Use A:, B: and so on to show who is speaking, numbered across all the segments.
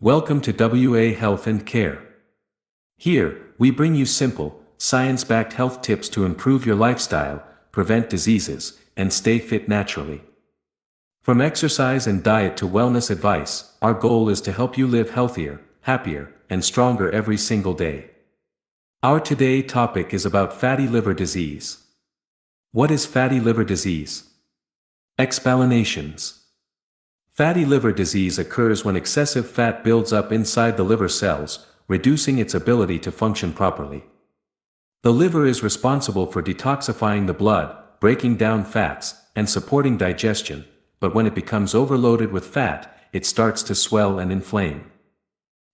A: Welcome to WA Health and Care. Here, we bring you simple, science-backed health tips to improve your lifestyle, prevent diseases, and stay fit naturally. From exercise and diet to wellness advice, our goal is to help you live healthier, happier, and stronger every single day. Our today topic is about fatty liver disease. What is fatty liver disease? Explanations. Fatty liver disease occurs when excessive fat builds up inside the liver cells, reducing its ability to function properly. The liver is responsible for detoxifying the blood, breaking down fats, and supporting digestion, but when it becomes overloaded with fat, it starts to swell and inflame.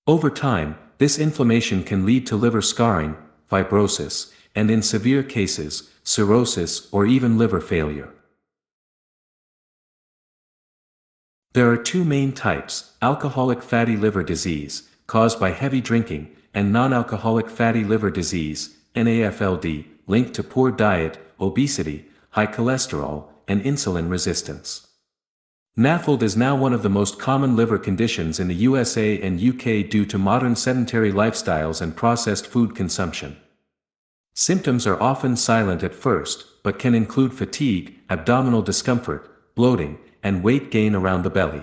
A: Over time, this inflammation can lead to liver scarring, fibrosis, and in severe cases, cirrhosis or even liver failure. There are two main types: alcoholic fatty liver disease, caused by heavy drinking, and non-alcoholic fatty liver disease, NAFLD, linked to poor diet, obesity, high cholesterol, and insulin resistance. NAFLD is now one of the most common liver conditions in the USA and UK due to modern sedentary lifestyles and processed food consumption. Symptoms are often silent at first, but can include fatigue, abdominal discomfort, bloating, and weight gain around the belly.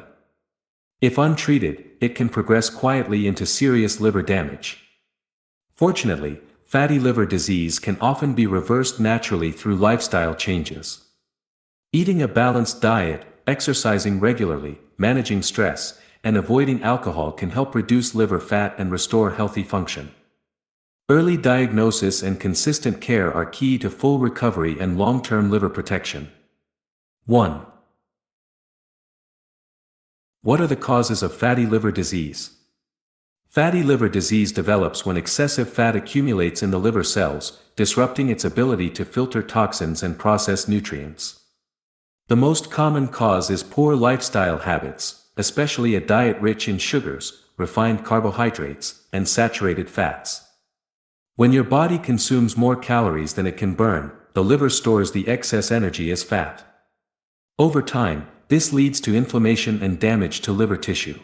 A: If untreated, it can progress quietly into serious liver damage. Fortunately, fatty liver disease can often be reversed naturally through lifestyle changes. Eating a balanced diet, exercising regularly, managing stress, and avoiding alcohol can help reduce liver fat and restore healthy function. Early diagnosis and consistent care are key to full recovery and long-term liver protection. 1. What are the causes of fatty liver disease? Fatty liver disease develops when excessive fat accumulates in the liver cells, disrupting its ability to filter toxins and process nutrients. The most common cause is poor lifestyle habits, especially a diet rich in sugars, refined carbohydrates, and saturated fats. When your body consumes more calories than it can burn, the liver stores the excess energy as fat. Over time, this leads to inflammation and damage to liver tissue.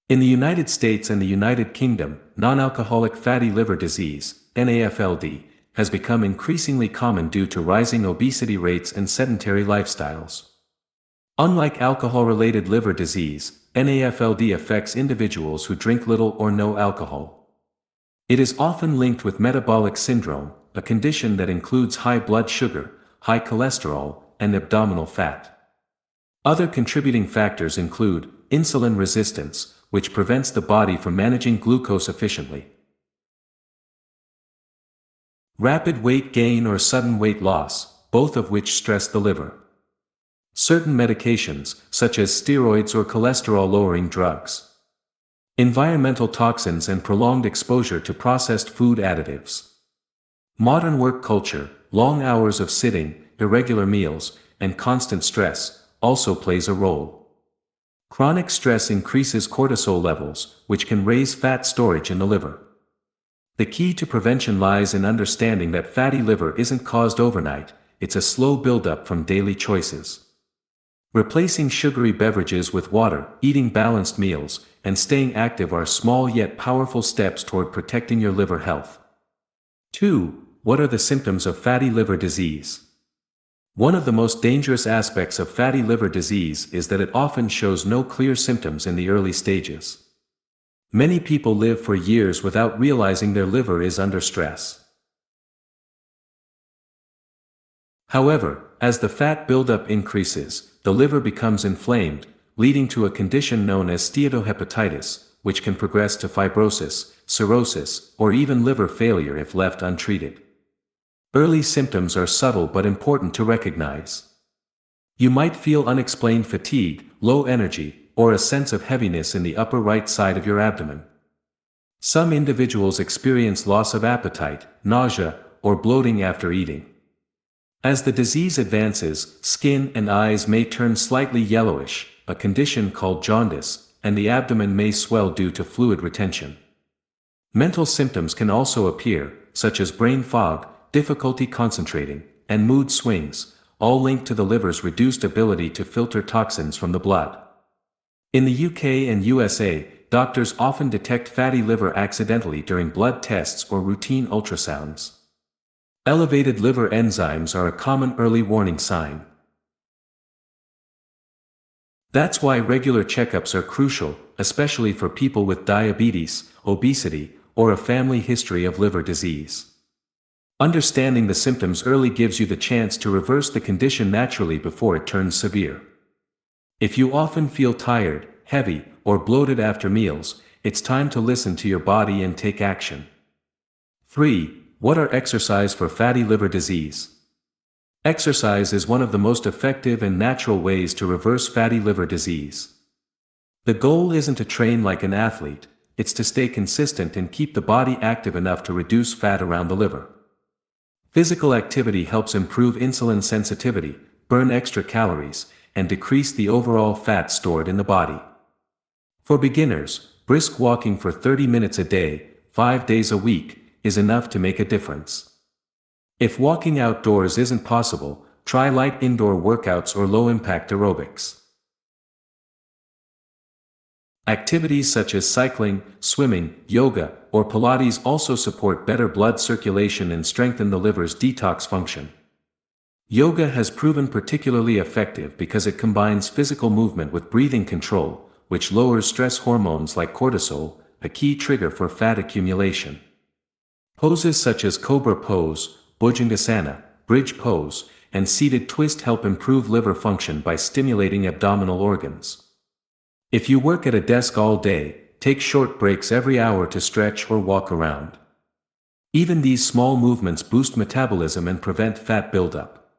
A: In the United States and the United Kingdom, non-alcoholic fatty liver disease, NAFLD, has become increasingly common due to rising obesity rates and sedentary lifestyles. Unlike alcohol-related liver disease, NAFLD affects individuals who drink little or no alcohol. It is often linked with metabolic syndrome, a condition that includes high blood sugar, high cholesterol, and abdominal fat. Other contributing factors include insulin resistance, which prevents the body from managing glucose efficiently. Rapid weight gain or sudden weight loss, both of which stress the liver. Certain medications, such as steroids or cholesterol-lowering drugs. Environmental toxins and prolonged exposure to processed food additives. Modern work culture, long hours of sitting, irregular meals, and constant stress also plays a role. Chronic stress increases cortisol levels, which can raise fat storage in the liver. The key to prevention lies in understanding that fatty liver isn't caused overnight, it's a slow buildup from daily choices. Replacing sugary beverages with water, eating balanced meals, and staying active are small yet powerful steps toward protecting your liver health. 2. What are the symptoms of fatty liver disease? One of the most dangerous aspects of fatty liver disease is that it often shows no clear symptoms in the early stages. Many people live for years without realizing their liver is under stress. However, as the fat buildup increases, the liver becomes inflamed, leading to a condition known as steatohepatitis, which can progress to fibrosis, cirrhosis, or even liver failure if left untreated. Early symptoms are subtle but important to recognize. You might feel unexplained fatigue, low energy, or a sense of heaviness in the upper right side of your abdomen. Some individuals experience loss of appetite, nausea, or bloating after eating. As the disease advances, skin and eyes may turn slightly yellowish, a condition called jaundice, and the abdomen may swell due to fluid retention. Mental symptoms can also appear, such as brain fog, difficulty concentrating, and mood swings, all linked to the liver's reduced ability to filter toxins from the blood. In the UK and USA, doctors often detect fatty liver accidentally during blood tests or routine ultrasounds. Elevated liver enzymes are a common early warning sign. That's why regular checkups are crucial, especially for people with diabetes, obesity, or a family history of liver disease. Understanding the symptoms early gives you the chance to reverse the condition naturally before it turns severe. If you often feel tired, heavy, or bloated after meals, it's time to listen to your body and take action. 3. What are exercise for fatty liver disease? Exercise is one of the most effective and natural ways to reverse fatty liver disease. The goal isn't to train like an athlete, it's to stay consistent and keep the body active enough to reduce fat around the liver. Physical activity helps improve insulin sensitivity, burn extra calories, and decrease the overall fat stored in the body. For beginners, brisk walking for 30 minutes a day, 5 days a week, is enough to make a difference. If walking outdoors isn't possible, try light indoor workouts or low-impact aerobics. Activities such as cycling, swimming, yoga, or Pilates also support better blood circulation and strengthen the liver's detox function. Yoga has proven particularly effective because it combines physical movement with breathing control, which lowers stress hormones like cortisol, a key trigger for fat accumulation. Poses such as cobra pose, bhujangasana, bridge pose, and seated twist help improve liver function by stimulating abdominal organs. If you work at a desk all day, take short breaks every hour to stretch or walk around. Even these small movements boost metabolism and prevent fat buildup.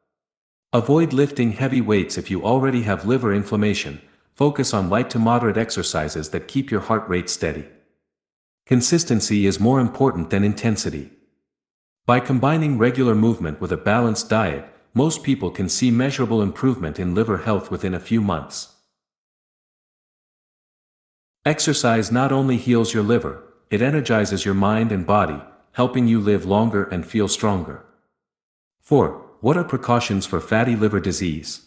A: Avoid lifting heavy weights if you already have liver inflammation. Focus on light to moderate exercises that keep your heart rate steady. Consistency is more important than intensity. By combining regular movement with a balanced diet, most people can see measurable improvement in liver health within a few months. Exercise not only heals your liver, it energizes your mind and body, helping you live longer and feel stronger. 4. What are precautions for fatty liver disease?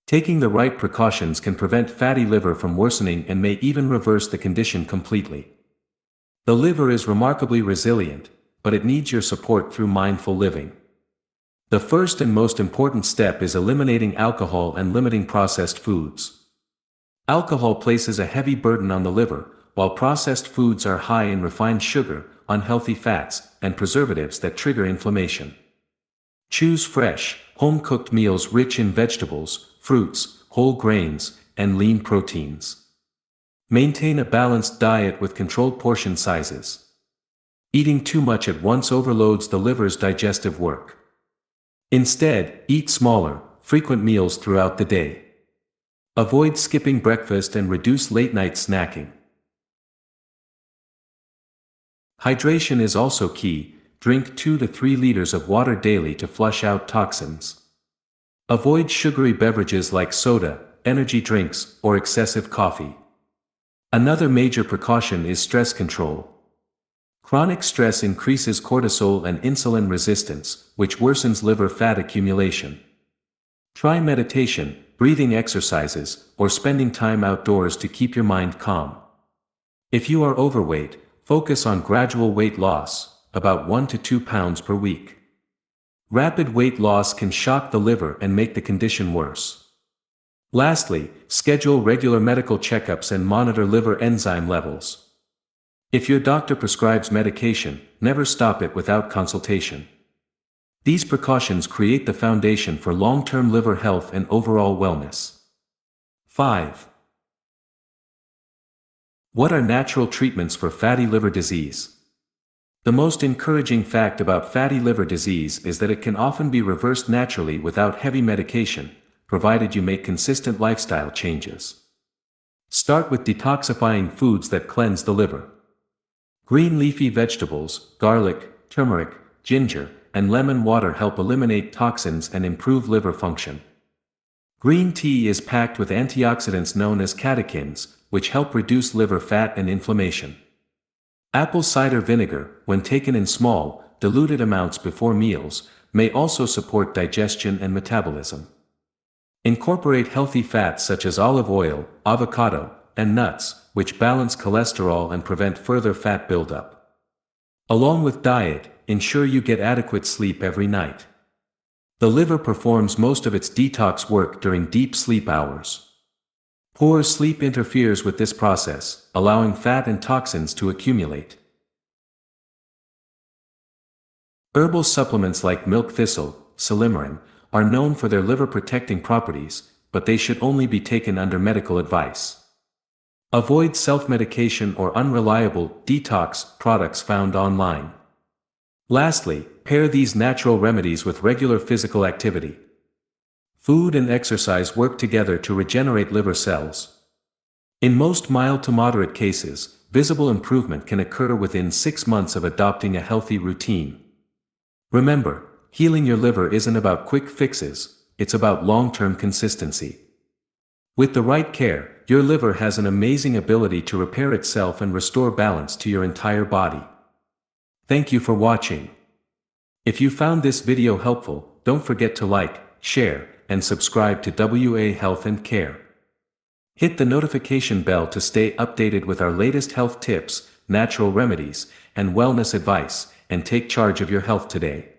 A: Taking the right precautions can prevent fatty liver from worsening and may even reverse the condition completely. The liver is remarkably resilient, but it needs your support through mindful living. The first and most important step is eliminating alcohol and limiting processed foods. Alcohol places a heavy burden on the liver, while processed foods are high in refined sugar, unhealthy fats, and preservatives that trigger inflammation. Choose fresh, home-cooked meals rich in vegetables, fruits, whole grains, and lean proteins. Maintain a balanced diet with controlled portion sizes. Eating too much at once overloads the liver's digestive work. Instead, eat smaller, frequent meals throughout the day. Avoid skipping breakfast and reduce late-night snacking. Hydration is also key. Drink 2 to 3 liters of water daily to flush out toxins. Avoid sugary beverages like soda, energy drinks, or excessive coffee. Another major precaution is stress control. Chronic stress increases cortisol and insulin resistance, which worsens liver fat accumulation. Try meditation, breathing exercises, or spending time outdoors to keep your mind calm. If you are overweight, focus on gradual weight loss, about 1 to 2 pounds per week. Rapid weight loss can shock the liver and make the condition worse. Lastly, schedule regular medical checkups and monitor liver enzyme levels. If your doctor prescribes medication, never stop it without consultation. These precautions create the foundation for long-term liver health and overall wellness. 5. What are natural treatments for fatty liver disease? The most encouraging fact about fatty liver disease is that it can often be reversed naturally without heavy medication, provided you make consistent lifestyle changes. Start with detoxifying foods that cleanse the liver. Green leafy vegetables, garlic, turmeric, ginger, and lemon water help eliminate toxins and improve liver function. Green tea is packed with antioxidants known as catechins, which help reduce liver fat and inflammation. Apple cider vinegar, when taken in small, diluted amounts before meals, may also support digestion and metabolism. Incorporate healthy fats such as olive oil, avocado, and nuts, which balance cholesterol and prevent further fat buildup. Along with diet, ensure you get adequate sleep every night. The liver performs most of its detox work during deep sleep hours. Poor sleep interferes with this process, allowing fat and toxins to accumulate. Herbal supplements like milk thistle, silymarin, are known for their liver-protecting properties, but they should only be taken under medical advice. Avoid self-medication or unreliable detox products found online. Lastly, pair these natural remedies with regular physical activity. Food and exercise work together to regenerate liver cells. In most mild to moderate cases, visible improvement can occur within 6 months of adopting a healthy routine. Remember, healing your liver isn't about quick fixes, it's about long-term consistency. With the right care, your liver has an amazing ability to repair itself and restore balance to your entire body. Thank you for watching. If you found this video helpful, don't forget to like, share, and subscribe to WA Health and Care. Hit the notification bell to stay updated with our latest health tips, natural remedies, and wellness advice, and take charge of your health today.